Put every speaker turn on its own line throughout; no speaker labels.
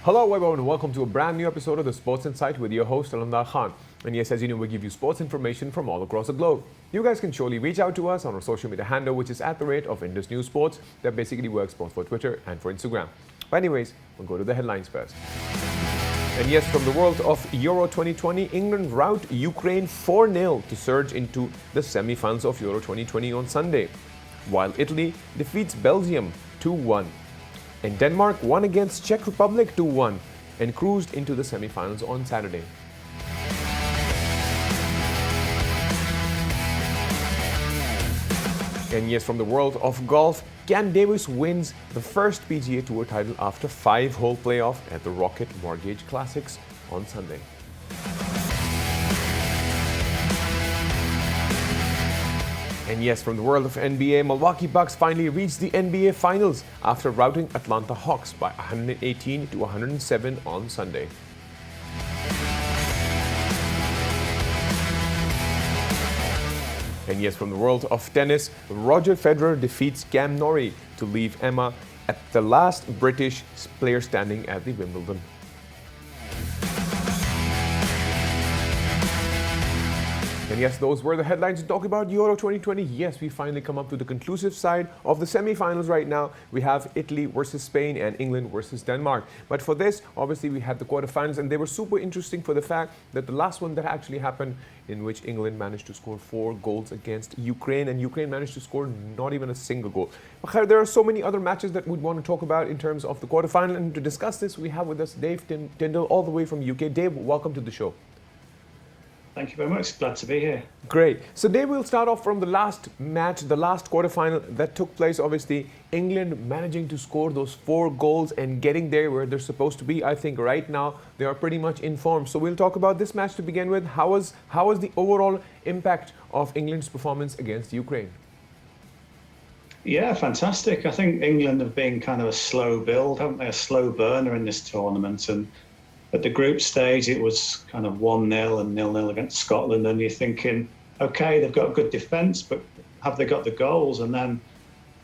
Hello everyone and welcome to a brand new episode of the Sports Insight with your host Alamdar Khan. And yes, as you know, we give you sports information from all across the globe. You guys can surely reach out to us on our social media handle, which is @ Indus News Sports. That basically works both for Twitter and for Instagram. But anyways, we'll go to the headlines first. And yes, from the world of Euro 2020, England rout Ukraine 4-0 to surge into the semi-finals of Euro 2020 on Sunday, while Italy defeats Belgium 2-1. And Denmark won against Czech Republic 2-1 and cruised into the semi-finals on Saturday. And yes, from the world of golf, Cam Davis wins the first PGA Tour title after 5-hole playoff at the Rocket Mortgage Classics on Sunday. And yes, from the world of NBA, Milwaukee Bucks finally reached the NBA Finals after routing Atlanta Hawks by 118 to 107 on Sunday. And yes, from the world of tennis, Roger Federer defeats Cam Norrie to leave Emma at the last British player standing at the Wimbledon. And yes, those were the headlines to talk about Euro 2020. Yes, we finally come up to the conclusive side of the semi-finals right now. We have Italy versus Spain and England versus Denmark. But for this, obviously, we had the quarterfinals, and they were super interesting for the fact that the last one that actually happened, in which England managed to score 4 goals against Ukraine, and Ukraine managed to score not even a single goal. But there are so many other matches that we'd want to talk about in terms of the quarterfinal, and to discuss this, we have with us Dave Tyndall, all the way from UK. Dave, welcome to the show.
Thank you very much. Glad to be here.
Great. So Dave, we'll start off from the last match, the last quarterfinal that took place. Obviously, England managing to score those 4 goals and getting there where they're supposed to be. I think right now they are pretty much in form. So we'll talk about this match to begin with. How was the overall impact of England's performance against Ukraine?
Yeah, fantastic. I think England have been kind of a slow build, haven't they? A slow burner in this tournament. And at the group stage, it was kind of 1-0 and 0-0 against Scotland. And you're thinking, OK, they've got a good defence, but have they got the goals? And then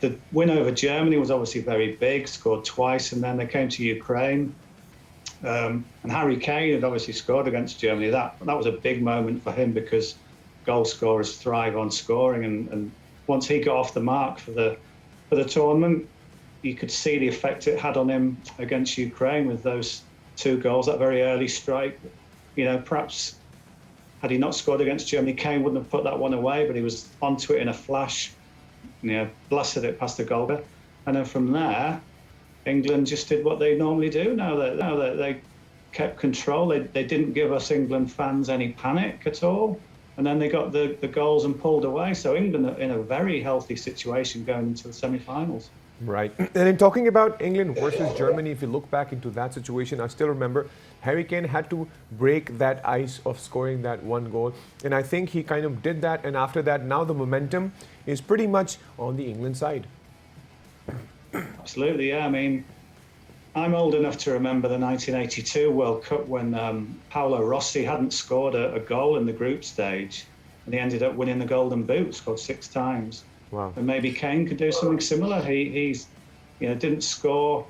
the win over Germany was obviously very big, scored twice. And then they came to Ukraine. And Harry Kane had obviously scored against Germany. That was a big moment for him because goal scorers thrive on scoring. And once he got off the mark for the tournament, you could see the effect it had on him against Ukraine with those 2 goals, that very early strike. You know, perhaps had he not scored against Germany, Kane wouldn't have put that one away, but he was onto it in a flash, you know, blasted it past the goalkeeper. And then from there, England just did what they normally do. Now that they kept control, they didn't give us England fans any panic at all. And then they got the goals and pulled away. So England are in a very healthy situation going into the semi-finals.
Right. And in talking about England versus Germany, if you look back into that situation, I still remember Harry Kane had to break that ice of scoring that 1 goal. And I think he kind of did that. And after that, now the momentum is pretty much on the England side.
Absolutely, yeah. I mean, I'm old enough to remember the 1982 World Cup when Paolo Rossi hadn't scored a goal in the group stage. And he ended up winning the Golden Boot, scored 6 times.
Wow.
And maybe Kane could do something similar. He's didn't score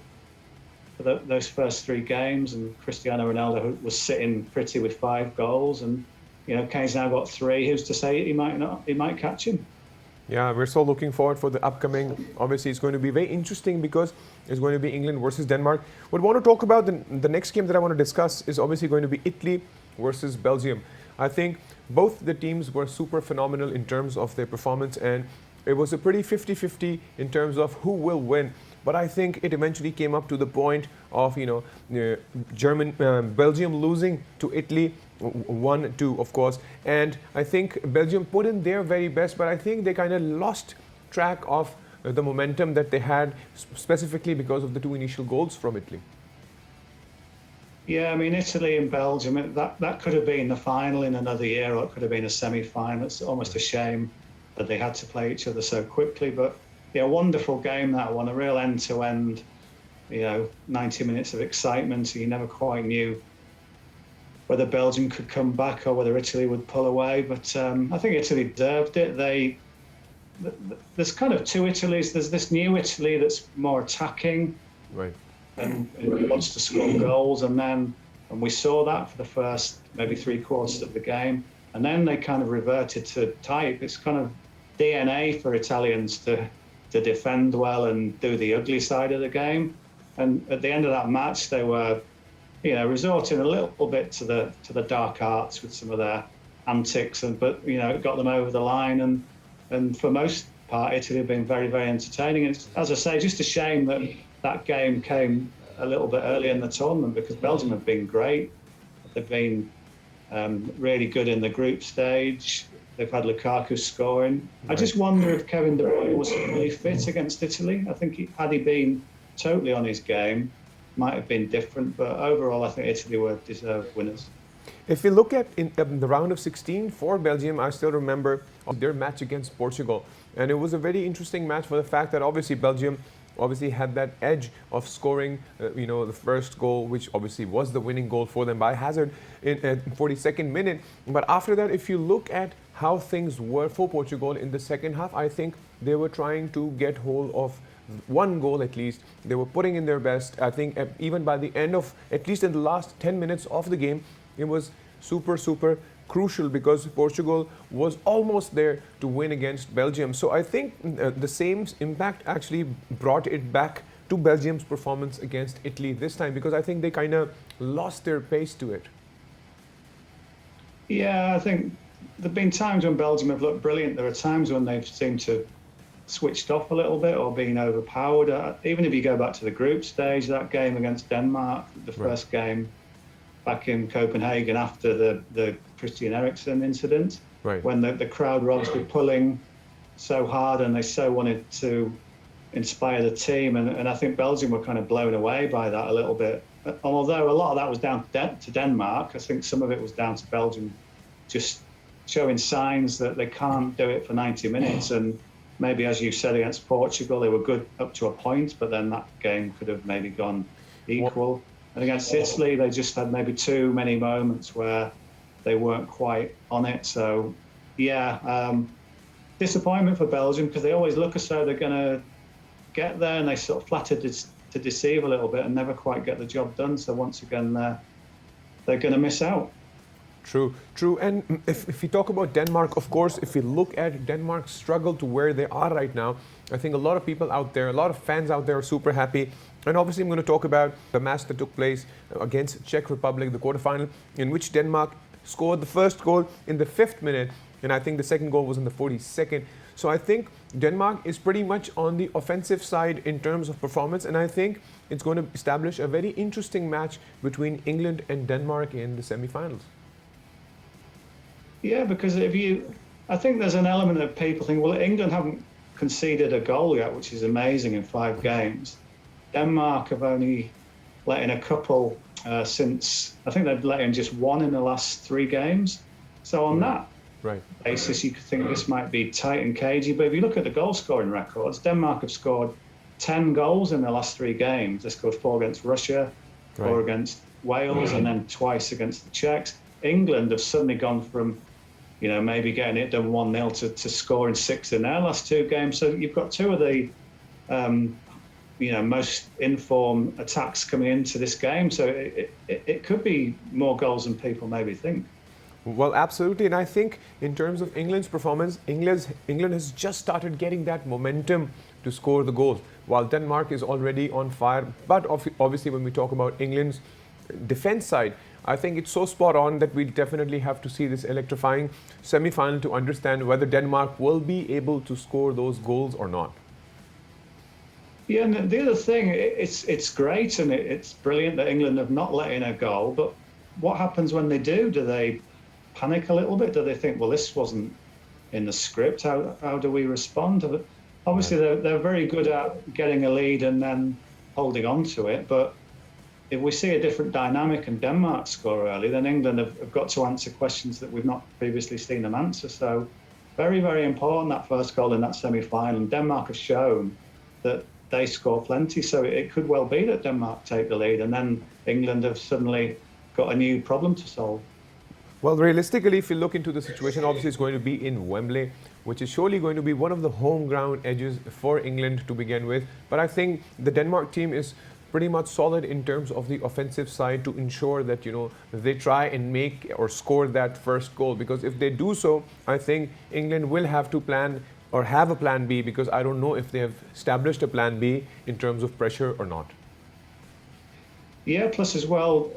for those first 3 games, and Cristiano Ronaldo was sitting pretty with 5 goals, and Kane's now got 3. Who's to say he might catch him?
Yeah, we're so looking forward for the upcoming. Obviously, it's going to be very interesting because it's going to be England versus Denmark. What I want to talk about, the next game that I want to discuss is obviously going to be Italy versus Belgium. I think both the teams were super phenomenal in terms of their performance, and it was a pretty 50-50 in terms of who will win. But I think it eventually came up to the point of, Belgium losing to Italy 1-2, of course. And I think Belgium put in their very best, but I think they kind of lost track of the momentum that they had, specifically because of the 2 initial goals from Italy.
Yeah, I mean, Italy and Belgium, that could have been the final in another year, or it could have been a semi-final. It's almost a shame that they had to play each other so quickly. But yeah, wonderful game, that one, a real end-to-end, 90 minutes of excitement. So you never quite knew whether Belgium could come back or whether Italy would pull away. But I think Italy deserved it. There's kind of 2 Italys. There's this new Italy that's more attacking.
Right.
and wants to score goals. And we saw that for the first maybe 3/4 of the game. And then they kind of reverted to type. It's kind of DNA for Italians to defend well and do the ugly side of the game. And at the end of that match, they were, resorting a little bit to the dark arts with some of their antics, but it got them over the line. And for most part, Italy have been very, very entertaining. And it's, as I say, just a shame that game came a little bit early in the tournament, because Belgium have been great. They've been really good in the group stage. They've had Lukaku scoring. I just wonder if Kevin De Bruyne was really fit against Italy. I think had he been totally on his game, might have been different. But overall, I think Italy were deserved winners.
If we look at in the round of 16 for Belgium, I still remember their match against Portugal. And it was a very interesting match for the fact that obviously Belgium had that edge of scoring, the first goal, which obviously was the winning goal for them by Hazard in 42nd minute. But after that, if you look at how things were for Portugal in the second half, I think they were trying to get hold of one goal at least. They were putting in their best. I think even by the end of, at least in the last 10 minutes of the game, it was super, super crucial, because Portugal was almost there to win against Belgium. So I think the same impact actually brought it back to Belgium's performance against Italy this time, because I think they kind of lost their pace to it.
Yeah, I think there have been times when Belgium have looked brilliant. There are times when they've seemed to switched off a little bit or been overpowered. Even if you go back to the group stage, that game against Denmark, the first game back in Copenhagen after the Christian Eriksen incident, when the crowd were obviously pulling so hard and they so wanted to inspire the team. And I think Belgium were kind of blown away by that a little bit. Although a lot of that was down to Denmark, I think some of it was down to Belgium just showing signs that they can't do it for 90 minutes. And maybe, as you said, against Portugal, they were good up to a point, but then that game could have maybe gone equal. And against Italy, they just had maybe too many moments where they weren't quite on it. So, disappointment for Belgium, because they always look as though they're going to get there, and they sort of flattered to deceive a little bit and never quite get the job done. So once again, they're going to miss out.
True. And if we talk about Denmark, of course, if we look at Denmark's struggle to where they are right now, I think a lot of people out there, a lot of fans out there are super happy. And obviously I'm going to talk about the match that took place against Czech Republic, the quarterfinal, in which Denmark scored the first goal in the 5th minute. And I think the second goal was in the 42nd. So I think Denmark is pretty much on the offensive side in terms of performance. And I think it's going to establish a very interesting match between England and Denmark in the semi-finals.
Yeah, because I think there's an element of people think, well, England haven't conceded a goal yet, which is amazing in 5 games. Denmark have only let in a couple since, I think they've let in just 1 in the last 3 games. So on that basis, you could think this might be tight and cagey. But if you look at the goal scoring records, Denmark have scored 10 goals in the last 3 games. They scored 4 against Russia, 4 against Wales, and then twice against the Czechs. England have suddenly gone from maybe getting it done 1-0 to scoring 6 in their last 2 games. So you've got 2 of the, most informed attacks coming into this game. So it could be more goals than people maybe think.
Well, absolutely. And I think in terms of England's performance, England has just started getting that momentum to score the goals, while Denmark is already on fire. But obviously, when we talk about England's defense side, I think it's so spot on that we definitely have to see this electrifying semi-final to understand whether Denmark will be able to score those goals or not.
Yeah, and the other thing, it's great and it's brilliant that England have not let in a goal, but what happens when they do? Do they panic a little bit? Do they think, well, this wasn't in the script? How do we respond? Obviously, they're very good at getting a lead and then holding on to it, but if we see a different dynamic and Denmark score early, then England have got to answer questions that we've not previously seen them answer. So very, very important, that first goal in that semi-final. And Denmark have shown that they score plenty. So it could well be that Denmark take the lead and then England have suddenly got a new problem to solve.
Well, realistically, if you look into the situation, obviously it's going to be in Wembley, which is surely going to be one of the home ground edges for England to begin with. But I think the Denmark team is pretty much solid in terms of the offensive side to ensure that, they try and make or score that first goal. Because if they do so, I think England will have to plan or have a plan B, because I don't know if they have established a plan B in terms of pressure or not.
Yeah, plus as well,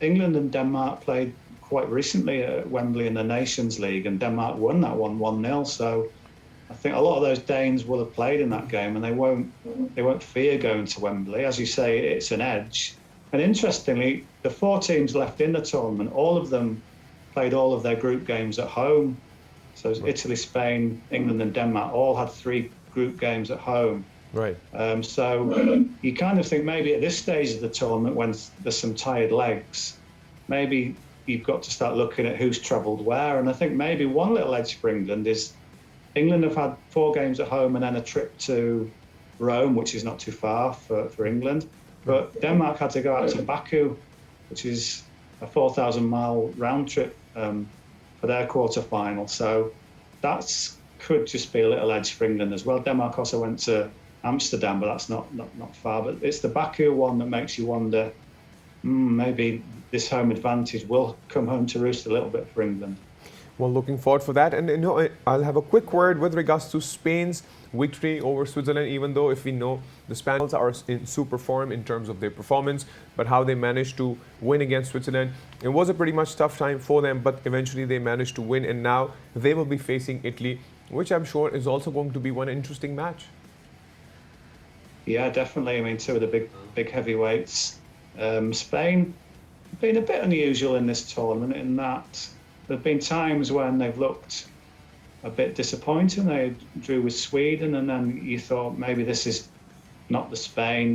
England and Denmark played quite recently at Wembley in the Nations League, and Denmark won that one 1-0. So I think a lot of those Danes will have played in that game, and they won't fear going to Wembley. As you say, it's an edge. And interestingly, the 4 teams left in the tournament, all of them played all of their group games at home. So Italy, Spain, England, and Denmark all had 3 group games at home.
Right.
So you kind of think maybe at this stage of the tournament, when there's some tired legs, maybe you've got to start looking at who's travelled where. And I think maybe one little edge for England is England have had 4 games at home and then a trip to Rome, which is not too far for England. But Denmark had to go out to Baku, which is a 4,000-mile round trip for their quarter-final. So that could just be a little edge for England as well. Denmark also went to Amsterdam, but that's not far. But it's the Baku one that makes you wonder, maybe this home advantage will come home to roost a little bit for England.
Well, looking forward for that. And I'll have a quick word with regards to Spain's victory over Switzerland, even though if we know the Spaniards are in super form in terms of their performance, but how they managed to win against Switzerland. It was a pretty much tough time for them, but eventually they managed to win, and now they will be facing Italy, which I'm sure is also going to be one interesting match.
Yeah, definitely. I mean, 2 of the big heavyweights. Spain have been a bit unusual in this tournament in that there have been times when they've looked a bit disappointing. They drew with Sweden, and then you thought maybe this is not the Spain.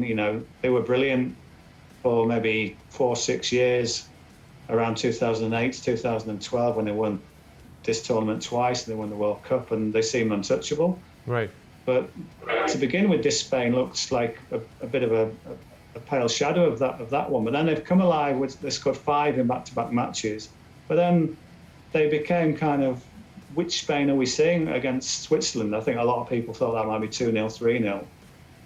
They were brilliant for maybe 4-6 years, around 2008 to 2012, when they won this tournament twice and they won the World Cup, and they seem untouchable.
Right.
But to begin with, this Spain looks like a bit of a pale shadow of that one. But then they've come alive. They scored 5 in back-to-back matches. But then they became kind of, which Spain are we seeing against Switzerland? I think a lot of people thought that might be 2-0, 3-0.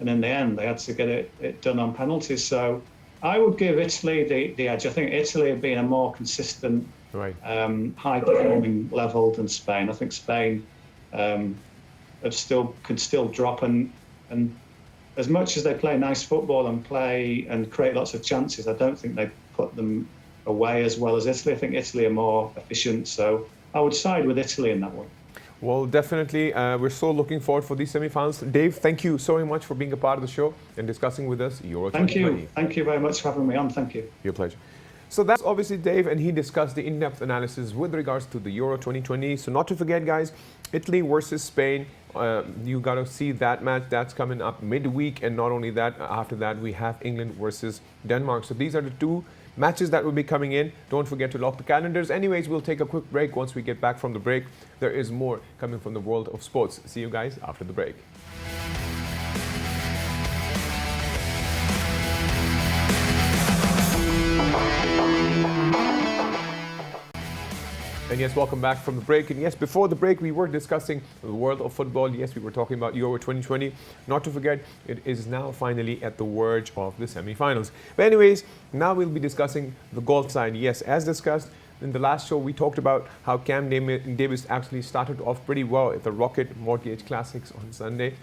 And in the end, they had to get it done on penalties. So I would give Italy the edge. I think Italy have been a more consistent,
right,
high-performing level than Spain. I think Spain can still drop, and as much as they play nice football and play and create lots of chances, I don't think they put them away as well as Italy. I think Italy are more efficient, so I would side with Italy in that one.
Well, definitely, we're so looking forward for these semi-finals. Dave, thank you so much for being a part of the show and discussing with us Euro 2020.
Thank you very much for having me on. Thank you.
Your pleasure. So that's obviously Dave, and he discussed the in-depth analysis with regards to the Euro 2020. So not to forget, guys, Italy versus Spain. You got to see that match. That's coming up midweek. And not only that, after that, we have England versus Denmark. So these are the 2 matches that will be coming in. Don't forget to lock the calendars. Anyways, we'll take a quick break. Once we get back from the break, there is more coming from the world of sports. See you guys after the break. And yes, welcome back from the break. And yes, before the break, we were discussing the world of football. Yes, we were talking about Euro 2020. Not to forget, it is now finally at the verge of the semi-finals. But anyways, now we'll be discussing the golf side. Yes, as discussed in the last show, we talked about how Cam Davis actually started off pretty well at the Rocket Mortgage Classics on Sunday.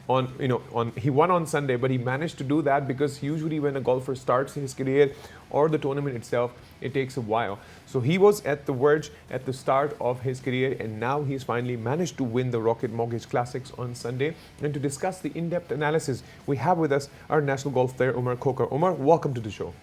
He won on Sunday, but he managed to do that because usually when a golfer starts his career or the tournament itself, it takes a while. So he was at the verge at the start of his career, and now he's finally managed to win the Rocket Mortgage Classics on Sunday. And to discuss the in-depth analysis, we have with us our national golf player, Omar Kokar. Omar, welcome to the show.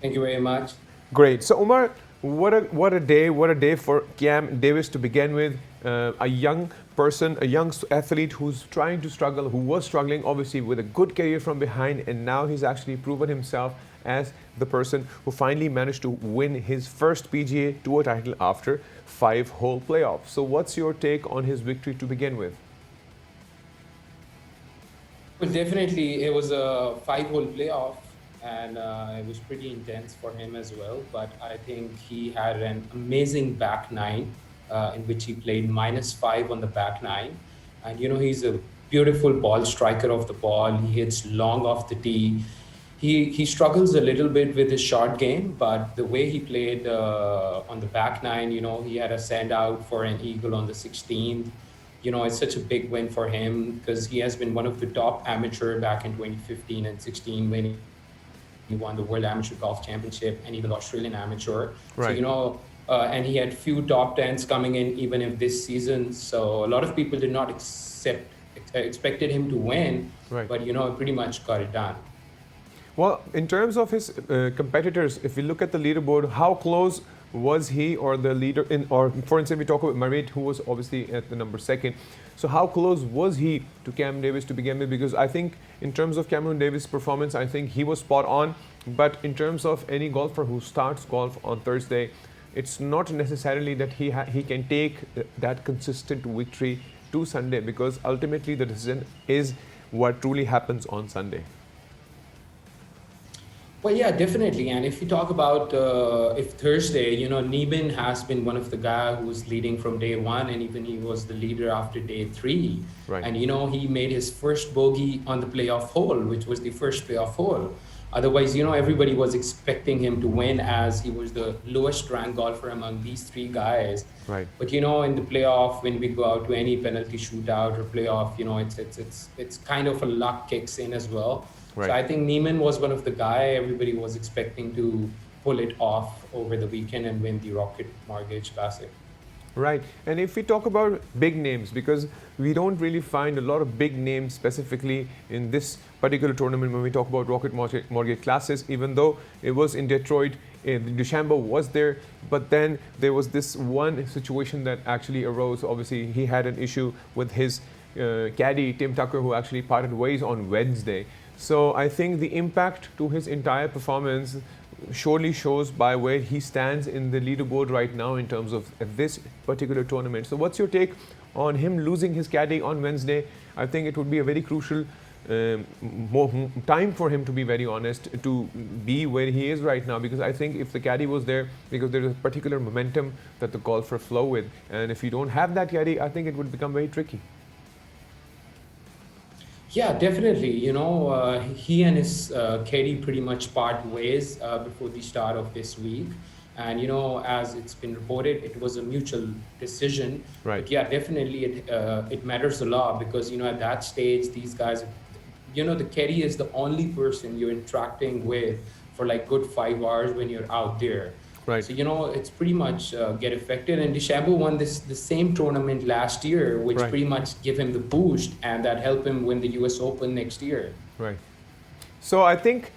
Thank you very much.
Great. So Omar, what a day for Cam Davis to begin with. A young person, a young athlete who's trying to struggle, who was struggling obviously with a good career from behind, and now he's actually proven himself as the person who finally managed to win his first PGA Tour title after 5-hole playoff. So what's your take on his victory to begin with?
Well, definitely it was a 5-hole playoff, and it was pretty intense for him as well. But I think he had an amazing back nine in which he played -5 on the back nine. And he's a beautiful ball striker of the ball. He hits long off the tee. He struggles a little bit with his short game, but the way he played on the back nine, he had a send out for an eagle on the 16th. It's such a big win for him because he has been one of the top amateur back in 2015 and 16 when he won the World Amateur Golf Championship and even the Australian Amateur.
Right.
So, and he had few top tens coming in even in this season. So a lot of people did not expected him to win,
Right.
but pretty much got it done.
Well, in terms of his competitors, if we look at the leaderboard, how close was he or the leader or for instance, we talk about Marit, who was obviously at the number second. So how close was he to Cam Davis to begin with? Because I think in terms of Cameron Davis' performance, I think he was spot on. But in terms of any golfer who starts golf on Thursday, it's not necessarily that he can take that consistent victory to Sunday, because ultimately the decision is what truly happens on Sunday.
Well, yeah, definitely. And if you talk about if Thursday, Neiman has been one of the guys who was leading from day one, and even he was the leader after day three.
Right.
And, he made his first bogey on the playoff hole, which was the first playoff hole. Otherwise, everybody was expecting him to win as he was the lowest ranked golfer among these three guys.
Right.
But, in the playoff, when we go out to any penalty shootout or playoff, it's kind of a luck kicks in as well.
Right.
So I think Neiman was one of the guy everybody was expecting to pull it off over the weekend and win the Rocket Mortgage Classic.
Right. And if we talk about big names, because we don't really find a lot of big names specifically in this particular tournament when we talk about Rocket Mortgage Classes, even though it was in Detroit, DeChambeau was there, but then there was this one situation that actually arose. Obviously, he had an issue with his caddy, Tim Tucker, who actually parted ways on Wednesday. So I think the impact to his entire performance surely shows by where he stands in the leaderboard right now in terms of this particular tournament. So what's your take on him losing his caddy on Wednesday? I think it would be a very crucial time for him, to be very honest, to be where he is right now, because I think if the caddy was there, because there is a particular momentum that the golfer flow with, and if you don't have that caddy, I think it would become very tricky.
Yeah, definitely. He and his caddy pretty much part ways before the start of this week. And, as it's been reported, it was a mutual decision.
Right.
But yeah, definitely it matters a lot because, at that stage, these guys, the caddy is the only person you're interacting with for like good 5 hours when you're out there.
Right.
So, it's pretty much get affected. And DeChambeau won the same tournament last year, which
Right.
pretty much gave him the boost and that helped him win the US Open next year.
Right. So I think,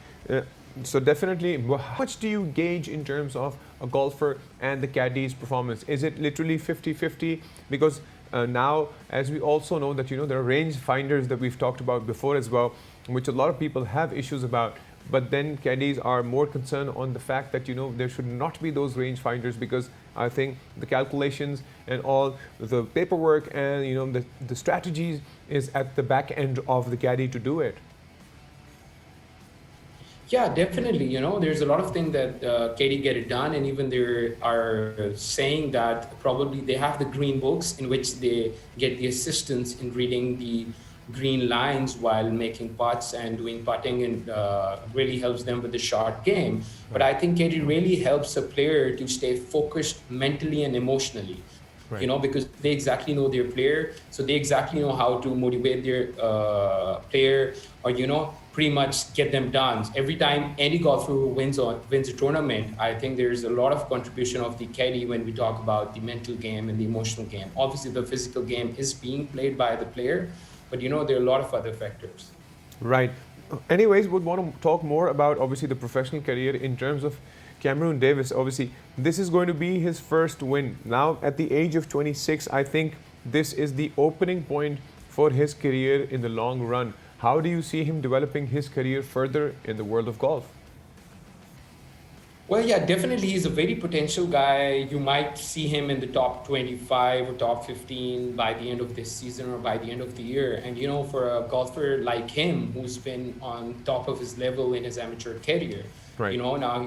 so definitely, how much do you gauge in terms of a golfer and the caddy's performance? Is it literally 50-50? Because now, as we also know that, there are range finders that we've talked about before as well, which a lot of people have issues about. But then caddies are more concerned on the fact that, there should not be those range finders, because I think the calculations and all the paperwork and, the strategies is at the back end of the caddy to do it.
Yeah, definitely. There's a lot of things that Katie get it done, and even they are saying that probably they have the green books in which they get the assistance in reading the green lines while making putts and doing putting, and really helps them with the short game. But I think Katie really helps a player to stay focused mentally and emotionally.
Right.
Because they exactly know their player, so they exactly know how to motivate their player, or pretty much get them done. Every time any golfer who wins a tournament, I think there's a lot of contribution of the caddy when we talk about the mental game and the emotional game. Obviously, the physical game is being played by the player, but there are a lot of other factors.
Right. Anyways, would want to talk more about obviously the professional career in terms of Cameron Davis. Obviously, this is going to be his first win. Now, at the age of 26, I think this is the opening point for his career in the long run. How do you see him developing his career further in the world of golf?
Well, yeah, definitely he's a very potential guy. You might see him in the top 25 or top 15 by the end of this season or by the end of the year. And, for a golfer like him, who's been on top of his level in his amateur career,
Right.
now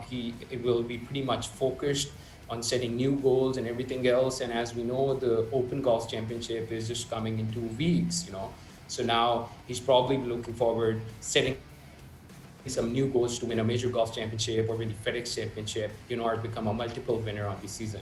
he will be pretty much focused on setting new goals and everything else. And as we know, the Open Golf Championship is just coming in 2 weeks, So now he's probably looking forward, setting some new goals to win a major golf championship or win the FedEx Championship, or become a multiple winner on the season.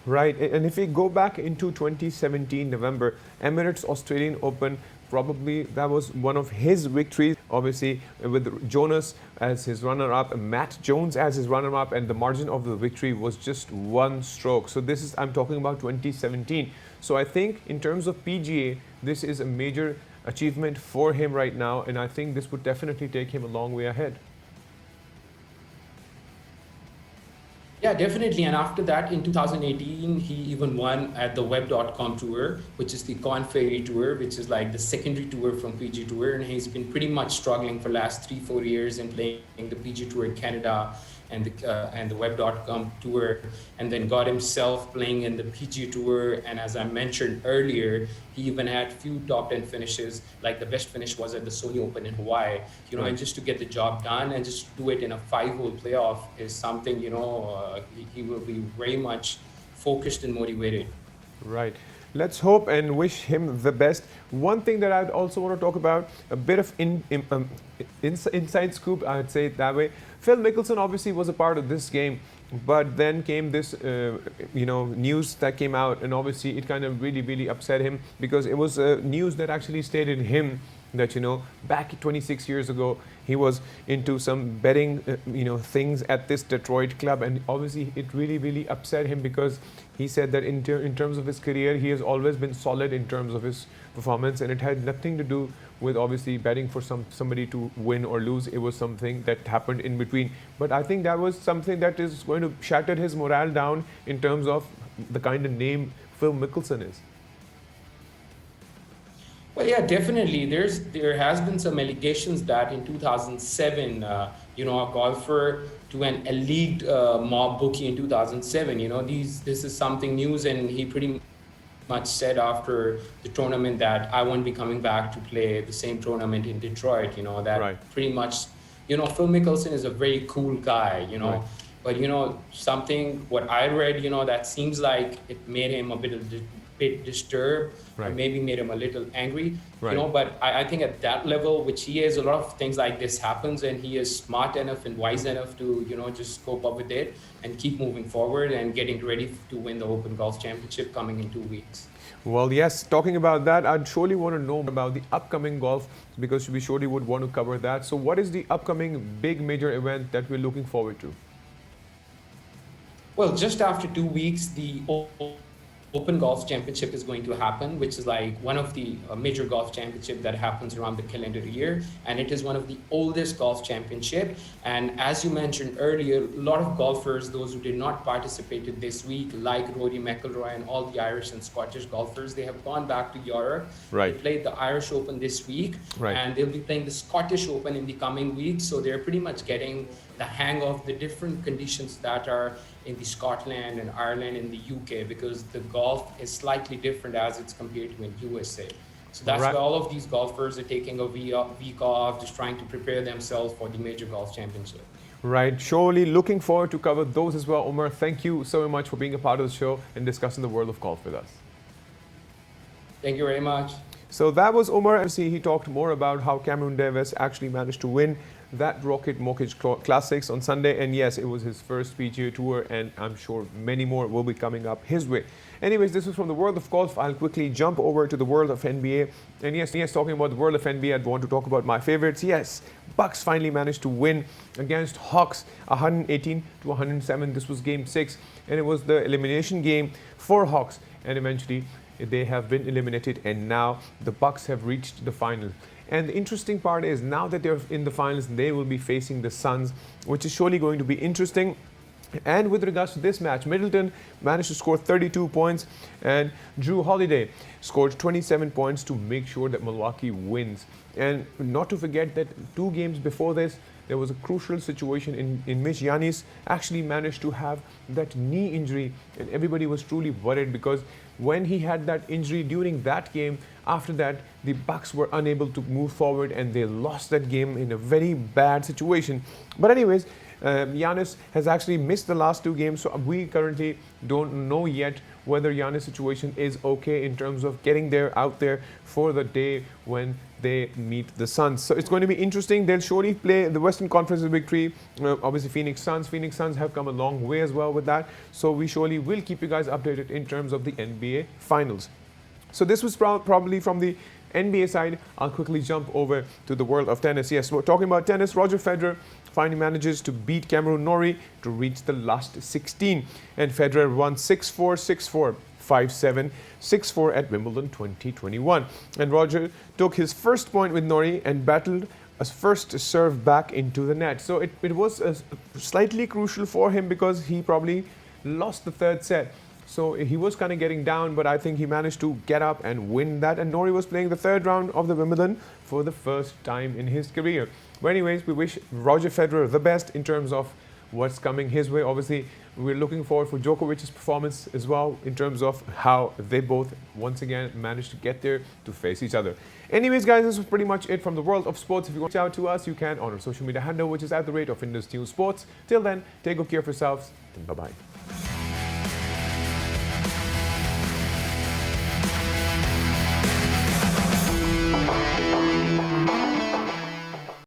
Right, and if we go back into 2017 November, Emirates Australian Open, probably that was one of his victories, obviously with Jonas as his runner-up, Matt Jones as his runner-up, and the margin of the victory was just one stroke. So this is, I'm talking about 2017. So I think in terms of PGA, this is a major achievement for him right now, and I think this would definitely take him a long way ahead.
Yeah, definitely. And after that, in 2018, he even won at the Web.com Tour, which is the Corn Ferry Tour, which is like the secondary tour from PG Tour. And he's been pretty much struggling for the last 3-4 years in playing the PG Tour in Canada and the Web.com Tour, and then got himself playing in the PG Tour. And as I mentioned earlier, he even had few top 10 finishes. Like the best finish was at the Sony Open in Hawaii, and just to get the job done and just do it in a 5-hole playoff is something, he will be very much focused and motivated.
Right. Let's hope and wish him the best. One thing that I'd also want to talk about, a bit of inside scoop, I'd say it that way. Phil Mickelson obviously was a part of this game, but then came this, news that came out, and obviously it kind of really, really upset him because it was news that actually stated him that, back 26 years ago, he was into some betting, things at this Detroit club. And obviously it really, really upset him because he said that in terms of his career, he has always been solid in terms of his performance. And it had nothing to do with obviously betting for somebody to win or lose. It was something that happened in between. But I think that was something that is going to shatter his morale down in terms of the kind of name Phil Mickelson is.
Well, yeah, definitely. There has been some allegations that in 2007, a golfer to an alleged mob bookie in 2007. This is something news, and he pretty much said after the tournament that I won't be coming back to play the same tournament in Detroit. That right. Pretty much, Phil Mickelson is a very cool guy.
Right.
But something what I read, that seems like it made him a bit disturbed, right. Or maybe made him a little angry, right. But I think at that level, which he is, a lot of things like this happens, and he is smart enough and wise enough to, just cope up with it and keep moving forward and getting ready to win the Open Golf Championship coming in 2 weeks.
Well, yes, talking about that, I'd surely want to know about the upcoming golf because we surely would want to cover that. So what is the upcoming big major event that we're looking forward to?
Well, just after 2 weeks, the Open Golf Championship is going to happen, which is like one of the major golf championship that happens around the calendar year. And it is one of the oldest golf championship. And as you mentioned earlier, a lot of golfers, those who did not participate this week, like Rory McIlroy and all the Irish and Scottish golfers, they have gone back to Europe.
Right.
They played the Irish Open this week,
right.
And they'll be playing the Scottish Open in the coming weeks. So they're pretty much getting the hang of the different conditions that are in the Scotland and Ireland and the UK, because the golf is slightly different as it's compared to in USA. So that's
right.
why all of these golfers are taking a week off, just trying to prepare themselves for the major golf championship.
Right, surely looking forward to cover those as well. Omar, thank you so much for being a part of the show and discussing the world of golf with us.
Thank you very much.
So that was Omar. Obviously, he talked more about how Cameron Davis actually managed to win that Rocket Mortgage Classics on Sunday. And yes, it was his first PGA Tour, and I'm sure many more will be coming up his way. Anyways, this was from the world of golf. I'll quickly jump over to the world of NBA. And yes, talking about the world of NBA, I'd want to talk about my favorites. Yes, Bucks finally managed to win against Hawks 118-107. This was game 6, and it was the elimination game for Hawks. And eventually, they have been eliminated, and now the Bucks have reached the final. And the interesting part is now that they're in the finals, they will be facing the Suns, which is surely going to be interesting. And with regards to this match, Middleton managed to score 32 points, and Drew Holiday scored 27 points to make sure that Milwaukee wins. And not to forget that 2 games before this, there was a crucial situation in which Giannis actually managed to have that knee injury, and everybody was truly worried because when he had that injury during that game, after that, the Bucks were unable to move forward and they lost that game in a very bad situation. But anyways, Giannis has actually missed the last 2 games, so we currently don't know yet whether Giannis' situation is okay in terms of getting out there for the day when they meet the Suns. So it's going to be interesting. They'll surely play the Western Conference victory. Obviously, Phoenix Suns have come a long way as well with that. So we surely will keep you guys updated in terms of the NBA Finals. So this was probably from the NBA side. I'll quickly jump over to the world of tennis. Yes, we're talking about tennis. Roger Federer finally manages to beat Cameron Norrie to reach the last 16. And Federer won 6-4, 6-4, 5-7, 6-4 at Wimbledon 2021. And Roger took his first point with Norrie and battled a first serve back into the net. So it was slightly crucial for him because he probably lost the 3rd set. So he was kind of getting down, but I think he managed to get up and win that. And Norrie was playing the 3rd round of the Wimbledon for the first time in his career. But anyways, we wish Roger Federer the best in terms of what's coming his way. Obviously, we're looking forward for Djokovic's performance as well in terms of how they both once again managed to get there to face each other. Anyways, guys, this was pretty much it from the world of sports. If you want to reach out to us, you can on our social media handle, which is @Indus News Sports. Till then, take good care of yourselves. Bye-bye.